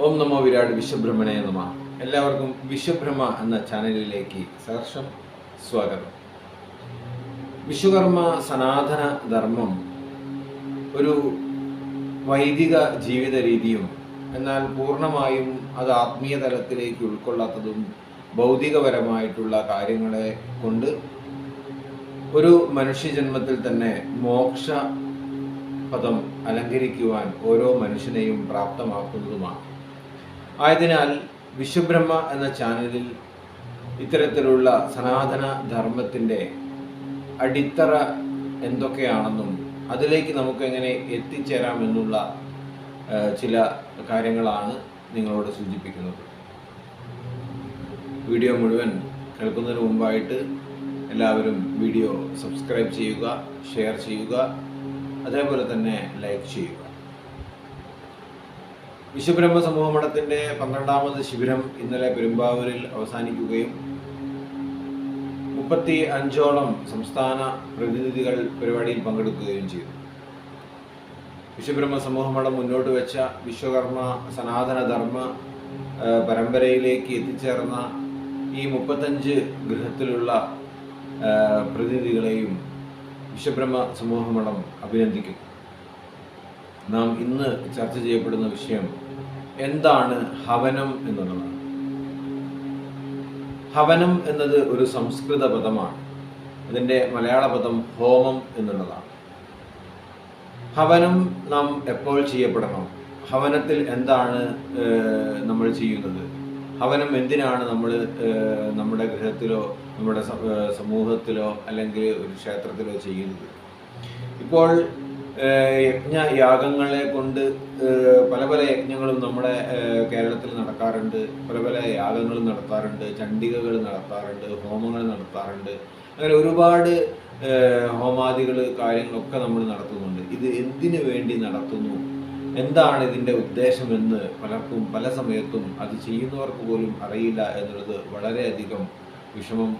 ഓം നമോ വിരാട് വിശ്വബ്രഹ്മണേ നമ. എല്ലാവർക്കും വിശ്വബ്രഹ്മ എന്ന ചാനലിലേക്ക് സഹർഷം സ്വാഗതം. വിശ്വകർമ്മ സനാതന ധർമ്മം ഒരു വൈദിക ജീവിത രീതിയും എന്നാൽ പൂർണ്ണമായും അത് ആത്മീയ തലത്തിലേക്ക് ഉൾക്കൊള്ളാത്തതും ഭൗതികപരമായിട്ടുള്ള കാര്യങ്ങളെ കൊണ്ട് ഒരു മനുഷ്യജന്മത്തിൽ തന്നെ മോക്ഷ പദം അലങ്കരിക്കുവാൻ ഓരോ മനുഷ്യനെയും പ്രാപ്തമാക്കുന്നതുമാണ്. ആയതിനാൽ വിശ്വബ്രഹ്മ എന്ന ചാനലിൽ ഇത്തരത്തിലുള്ള സനാതന ധർമ്മത്തിൻ്റെ അടിത്തറ എന്തൊക്കെയാണെന്നും അതിലേക്ക് നമുക്ക് എങ്ങനെ എത്തിച്ചേരാമെന്നുള്ള ചില കാര്യങ്ങളാണ് നിങ്ങളോട് സൂചിപ്പിക്കുന്നത്. വീഡിയോ മുഴുവൻ കേൾക്കുന്നതിന് മുമ്പായിട്ട് എല്ലാവരും വീഡിയോ സബ്സ്ക്രൈബ് ചെയ്യുക, ഷെയർ ചെയ്യുക, അതേപോലെ തന്നെ ലൈക്ക് ചെയ്യുക. വിശ്വബ്രഹ്മ സമൂഹ മഠത്തിൻ്റെ 12ാമത് ശിബിരം ഇന്നലെ പെരുമ്പാവൂരിൽ അവസാനിക്കുകയും 35ഓളം സംസ്ഥാന പ്രതിനിധികൾ പരിപാടിയിൽ പങ്കെടുക്കുകയും ചെയ്തു. വിശ്വബ്രഹ്മ സമൂഹ മഠം മുന്നോട്ട് വെച്ച വിശ്വകർമ്മ സനാതന ധർമ്മ പരമ്പരയിലേക്ക് എത്തിച്ചേർന്ന ഈ 35 ഗൃഹത്തിലുള്ള പ്രതിനിധികളെയും വിശ്വബ്രഹ്മ സമൂഹ മഠം അഭിനന്ദിക്കുന്നു. നാം ഇന്ന് ചർച്ച ചെയ്യപ്പെടുന്ന വിഷയം എന്താണ് ഹവനം എന്നുള്ളതാണ്. ഹവനം എന്നത് ഒരു സംസ്കൃത പദമാണ്. അതിൻ്റെ മലയാള പദം ഹോമം എന്നുള്ളതാണ്. ഹവനം നാം എപ്പോൾ ചെയ്യപ്പെടണം? ഹവനത്തിൽ എന്താണ് നമ്മൾ ചെയ്യുന്നത്? ഹവനം എന്തിനാണ് നമ്മൾ നമ്മുടെ ഗൃഹത്തിലോ നമ്മുടെ സമൂഹത്തിലോ അല്ലെങ്കിൽ ഒരു ക്ഷേത്രത്തിലോ ചെയ്യുന്നത്? ഇപ്പോൾ യാഗങ്ങളെ കൊണ്ട് പല പല യജ്ഞങ്ങളും നമ്മുടെ കേരളത്തിൽ നടക്കാറുണ്ട്. പല പല യാഗങ്ങളും നടത്താറുണ്ട്, ചണ്ഡികകൾ നടത്താറുണ്ട്, ഹോമങ്ങൾ നടത്താറുണ്ട്. അങ്ങനെ ഒരുപാട് ഹോമാദികൾ കാര്യങ്ങളൊക്കെ നമ്മൾ നടത്തുന്നുണ്ട്. ഇത് എന്തിനു വേണ്ടി നടത്തുന്നു, എന്താണ് ഇതിൻ്റെ ഉദ്ദേശമെന്ന് പലർക്കും പല സമയത്തും അത് ചെയ്യുന്നവർക്ക് പോലും അറിയില്ല എന്നുള്ളത് വളരെയധികം വിഷമം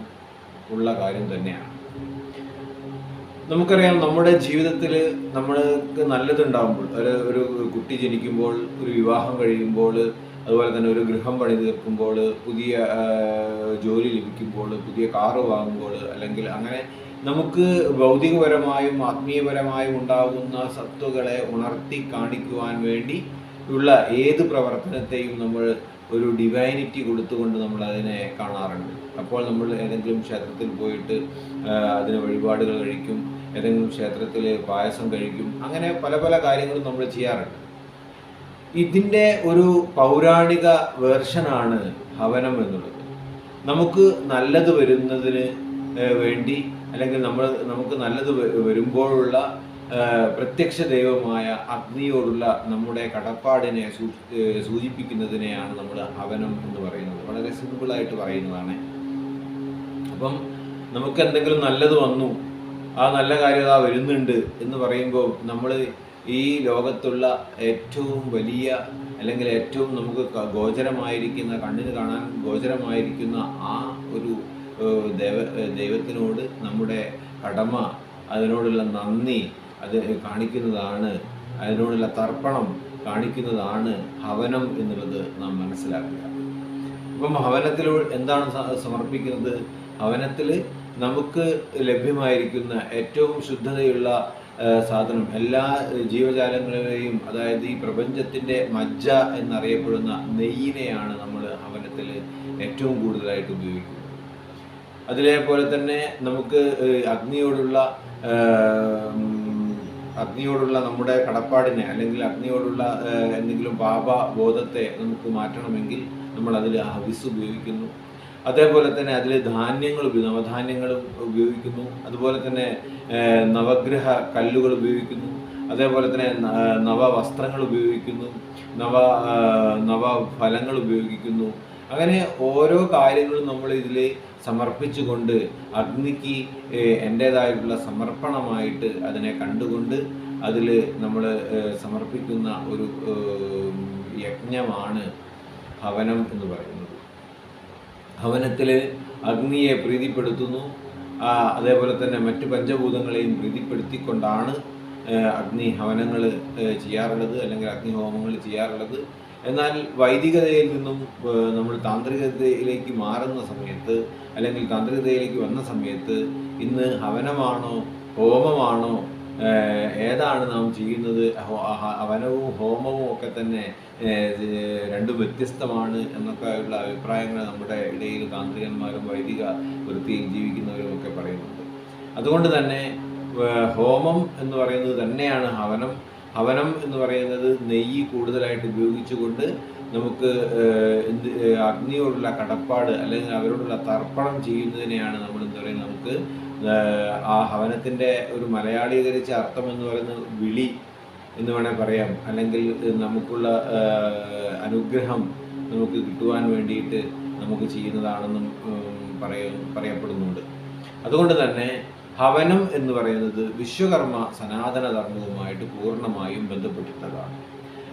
ഉള്ള കാര്യം തന്നെയാണ്. നമുക്കറിയാം, നമ്മുടെ ജീവിതത്തിൽ നമ്മൾക്ക് നല്ലതുണ്ടാകുമ്പോൾ, ഒരു കുട്ടി ജനിക്കുമ്പോൾ, ഒരു വിവാഹം കഴിയുമ്പോൾ, അതുപോലെ തന്നെ ഒരു ഗൃഹം പണി തീർക്കുമ്പോൾ, പുതിയ ജോലി ലഭിക്കുമ്പോൾ, പുതിയ കാറ് വാങ്ങുമ്പോൾ, അല്ലെങ്കിൽ അങ്ങനെ നമുക്ക് ഭൗതികപരമായും ആത്മീയപരമായും ഉണ്ടാകുന്ന സത്വങ്ങളെ ഉണർത്തി കാണിക്കുവാൻ വേണ്ടി ഉള്ള ഏത് പ്രവർത്തനത്തെയും നമ്മൾ ഒരു ഡിവൈനിറ്റി കൊടുത്തുകൊണ്ട് നമ്മൾ അതിനെ കാണാറുണ്ട്. അപ്പോൾ നമ്മൾ ഏതെങ്കിലും ക്ഷേത്രത്തിൽ പോയിട്ട് അതിന് വഴിപാടുകൾ കഴിക്കും, ഏതെങ്കിലും ക്ഷേത്രത്തിൽ പായസം കഴിക്കും, അങ്ങനെ പല പല കാര്യങ്ങളും നമ്മൾ ചെയ്യാറുണ്ട്. ഇതിൻ്റെ ഒരു പൗരാണിക വേർഷനാണ് ഹവനം എന്നുള്ളത്. നമുക്ക് നല്ലത് വരുന്നതിന് വേണ്ടി, അല്ലെങ്കിൽ നമുക്ക് നല്ലത് വരുമ്പോഴുള്ള പ്രത്യക്ഷ ദൈവമായ അഗ്നിയോടുള്ള നമ്മുടെ കടപ്പാടിനെ സൂചിപ്പിക്കുന്നതിനെയാണ് നമ്മൾ ഹവനം എന്ന് പറയുന്നത്. വളരെ സിമ്പിളായിട്ട് പറയുന്നതാണ്. അപ്പം നമുക്ക് എന്തെങ്കിലും നല്ലത് വന്നു, ആ നല്ല കാര്യം വരുന്നുണ്ട് എന്ന് പറയുമ്പോൾ നമ്മൾ ഈ ലോകത്തുള്ള ഏറ്റവും വലിയ, അല്ലെങ്കിൽ ഏറ്റവും നമുക്ക് ഗോചരമായിരിക്കുന്ന, കണ്ണിന് കാണാൻ ഗോചരമായിരിക്കുന്ന ആ ഒരു ദൈവത്തിനോട് നമ്മുടെ കടമ, അതിനോടുള്ള നന്ദി അത് കാണിക്കുന്നതാണ്, അതിനോടുള്ള തർപ്പണം കാണിക്കുന്നതാണ് ഹവനം എന്നുള്ളത് നാം മനസ്സിലാക്കുക. അപ്പം ഹവനത്തിൽ എന്താണ് സമർപ്പിക്കുന്നത്? ഹവനത്തിൽ നമുക്ക് ലഭ്യമായിരിക്കുന്ന ഏറ്റവും ശുദ്ധതയുള്ള സാധനം, എല്ലാ ജീവജാലങ്ങളെയും, അതായത് ഈ പ്രപഞ്ചത്തിൻ്റെ മജ്ജ എന്നറിയപ്പെടുന്ന നെയ്യിനെയാണ് നമ്മൾ ഹവനത്തിൽ ഏറ്റവും കൂടുതലായിട്ട് ഉപയോഗിക്കുന്നത്. അതിലേപോലെ തന്നെ നമുക്ക് അഗ്നിയോടുള്ള നമ്മുടെ കടപ്പാടിനെ, അല്ലെങ്കിൽ അഗ്നിയോടുള്ള എന്തെങ്കിലും പാപബോധത്തെ നമുക്ക് മാറ്റണമെങ്കിൽ നമ്മൾ അതിൽ ഹവിസ് ഉപയോഗിക്കുന്നു. അതേപോലെ തന്നെ അതിൽ നവധാന്യങ്ങൾ ഉപയോഗിക്കുന്നു. അതുപോലെ തന്നെ നവഗ്രഹ കല്ലുകൾ ഉപയോഗിക്കുന്നു. അതേപോലെ തന്നെ നവവസ്ത്രങ്ങൾ ഉപയോഗിക്കുന്നു, നവഫലങ്ങൾ ഉപയോഗിക്കുന്നു. അങ്ങനെ ഓരോ കാര്യങ്ങളും നമ്മൾ ഇതിൽ സമർപ്പിച്ചുകൊണ്ട് അഗ്നിക്ക് എൻ്റേതായിട്ടുള്ള സമർപ്പണമായിട്ട് അതിനെ കണ്ടുകൊണ്ട് അതിൽ നമ്മൾ സമർപ്പിക്കുന്ന ഒരു യജ്ഞമാണ് ഹവനം എന്ന് പറയുന്നത്. ഹവനത്തിൽ അഗ്നിയെ പ്രീതിപ്പെടുത്തുന്നു, അതേപോലെ തന്നെ മറ്റ് പഞ്ചഭൂതങ്ങളെയും പ്രീതിപ്പെടുത്തിക്കൊണ്ടാണ് അഗ്നി ഹവനങ്ങൾ ചെയ്യാറുള്ളത്, അല്ലെങ്കിൽ അഗ്നിഹോമങ്ങൾ ചെയ്യാറുള്ളത്. എന്നാൽ വൈദികതയിൽ നിന്നും നമ്മൾ താന്ത്രികതയിലേക്ക് മാറുന്ന സമയത്ത്, അല്ലെങ്കിൽ താന്ത്രികതയിലേക്ക് വന്ന സമയത്ത് ഇന്ന് ഹവനമാണോ ഹോമമാണോ ഏതാണ് നാം ചെയ്യുന്നത്, ഹവനവും ഹോമവും ഒക്കെ തന്നെ രണ്ടും വ്യത്യസ്തമാണ് എന്നൊക്കെയുള്ള അഭിപ്രായങ്ങൾ നമ്മുടെ ഇടയിൽ താന്ത്രികന്മാരും വൈദിക വൃത്തിയിൽ ജീവിക്കുന്നവരും ഒക്കെ പറയുന്നുണ്ട്. അതുകൊണ്ട് തന്നെ ഹോമം എന്ന് പറയുന്നത് തന്നെയാണ് ഹവനം. ഹവനം എന്ന് പറയുന്നത് നെയ്യ് കൂടുതലായിട്ട് ഉപയോഗിച്ചുകൊണ്ട് നമുക്ക് അഗ്നിയോടുള്ള കടപ്പാട്, അല്ലെങ്കിൽ അവരോടുള്ള തർപ്പണം ചെയ്യുന്നതിനെയാണ് നമ്മൾ എന്താ പറയുക, നമുക്ക് ആ ഹവനത്തിൻ്റെ ഒരു മലയാളീകരിച്ച അർത്ഥം എന്ന് പറയുന്നത് വിളി എന്ന് വേണേൽ പറയാം, അല്ലെങ്കിൽ നമുക്കുള്ള അനുഗ്രഹം നമുക്ക് കിട്ടുവാൻ വേണ്ടിയിട്ട് നമുക്ക് ചെയ്യുന്നതാണെന്നും പറയപ്പെടുന്നുണ്ട്. അതുകൊണ്ട് തന്നെ ഹവനം എന്ന് പറയുന്നത് വിശ്വകർമ്മ സനാതന ധർമ്മവുമായിട്ട് പൂർണ്ണമായും ബന്ധപ്പെട്ടിട്ടുള്ളതാണ്.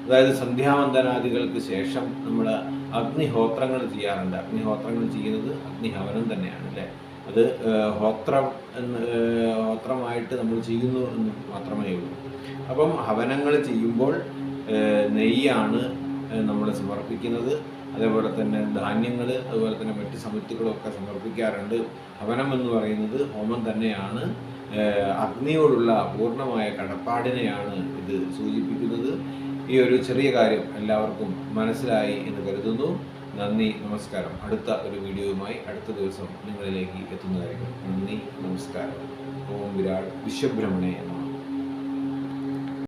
അതായത് സന്ധ്യാവന്ദനാദികൾക്ക് ശേഷം നമ്മൾ അഗ്നിഹോത്രങ്ങൾ ചെയ്യാറുണ്ട്. അഗ്നിഹോത്രങ്ങൾ ചെയ്യുന്നത് അഗ്നിഹവനം തന്നെയാണ് അല്ലേ. അത് ഹോത്രമായിട്ട് നമ്മൾ ചെയ്യുന്നു എന്ന് മാത്രമേ ഉള്ളൂ. അപ്പം ഹവനങ്ങൾ ചെയ്യുമ്പോൾ നെയ്യാണ് നമ്മൾ സമർപ്പിക്കുന്നത്. അതേപോലെ തന്നെ ധാന്യങ്ങൾ, അതുപോലെ തന്നെ മറ്റ് സമിത്തുകളൊക്കെ സമർപ്പിക്കാറുണ്ട്. ഹവനം എന്ന് പറയുന്നത് ഹോമം തന്നെയാണ്. അഗ്നിയോടുള്ള പൂർണ്ണമായ കടപ്പാടിനെയാണ് ഇത് സൂചിപ്പിക്കുന്നത്. ഈ ഒരു ചെറിയ കാര്യം എല്ലാവർക്കും മനസ്സിലായി എന്ന് കരുതുന്നു. നന്ദി, നമസ്കാരം. അടുത്ത ഒരു വീഡിയോയുമായി അടുത്ത ദിവസം നിങ്ങളിലേക്ക് എത്തുന്നതായിരിക്കും. നന്ദി, നമസ്കാരം. ഓം വിരാട് വിശ്വബ്രഹ്മണേ.